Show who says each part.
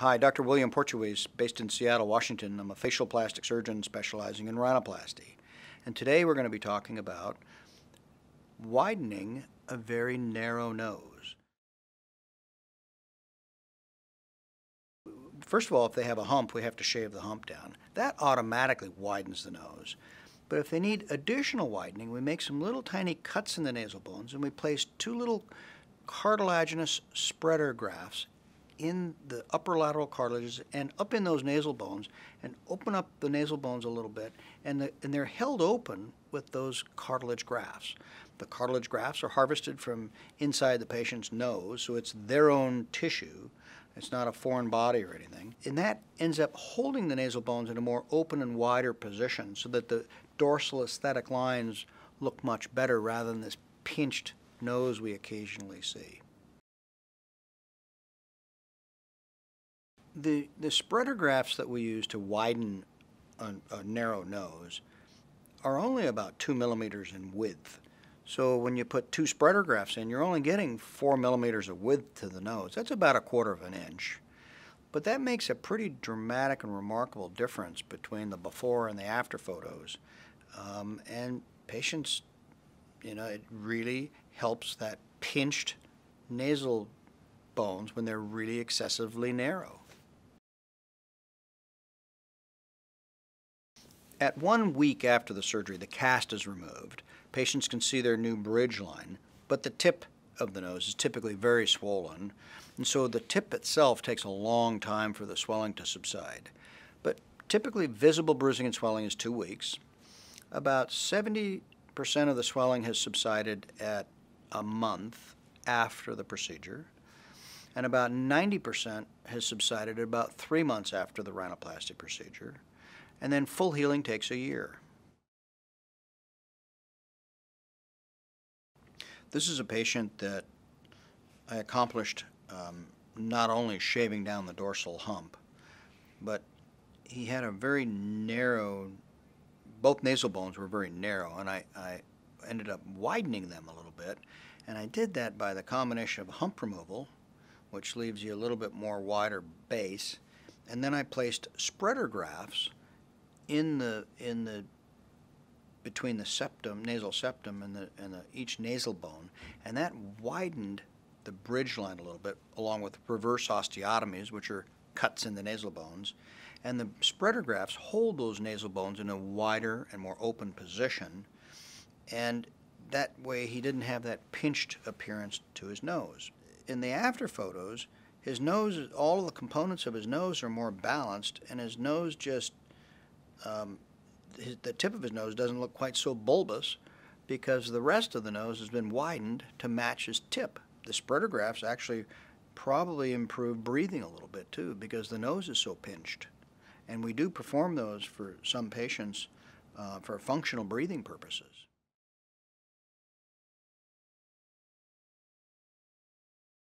Speaker 1: Hi, Dr. William Portuese, based in Seattle, Washington. I'm a facial plastic surgeon specializing in rhinoplasty. And today we're going to be talking about widening a very narrow nose. First of all, if they have a hump, we have to shave the hump down. That automatically widens the nose. But if they need additional widening, we make some little tiny cuts in the nasal bones and we place two little cartilaginous spreader grafts in the upper lateral cartilages and up in those nasal bones and open up the nasal bones a little bit, and they're held open with those cartilage grafts. The cartilage grafts are harvested from inside the patient's nose, so it's their own tissue. It's not a foreign body or anything. And that ends up holding the nasal bones in a more open and wider position so that the dorsal aesthetic lines look much better rather than this pinched nose we occasionally see. The spreader grafts that we use to widen a narrow nose are only about 2 millimeters in width. So when you put two spreader grafts in, you're only getting 4 millimeters of width to the nose. That's about 1/4 of an inch. But that makes a pretty dramatic and remarkable difference between the before and the after photos. And patients, it really helps that pinched nasal bones when they're really excessively narrow. At 1 week after the surgery, the cast is removed. Patients can see their new bridge line, but the tip of the nose is typically very swollen, and so the tip itself takes a long time for the swelling to subside. But typically visible bruising and swelling is 2 weeks. About 70% of the swelling has subsided at a month after the procedure, and about 90% has subsided at about 3 months after the rhinoplasty procedure. And then full healing takes a year. This is a patient that I accomplished not only shaving down the dorsal hump, but he had a very narrow, both nasal bones were very narrow, and I ended up widening them a little bit. And I did that by the combination of hump removal, which leaves you a little bit more wider base, and then I placed spreader grafts between the septum, nasal septum, and each nasal bone, and that widened the bridge line a little bit, along with reverse osteotomies, which are cuts in the nasal bones. And the spreader grafts hold those nasal bones in a wider and more open position, and that way he didn't have that pinched appearance to his nose. In the after photos, his nose, all of the components of his nose are more balanced, and his nose just the tip of his nose doesn't look quite so bulbous because the rest of the nose has been widened to match his tip. The spreader grafts actually probably improve breathing a little bit too because the nose is so pinched. And we do perform those for some patients for functional breathing purposes.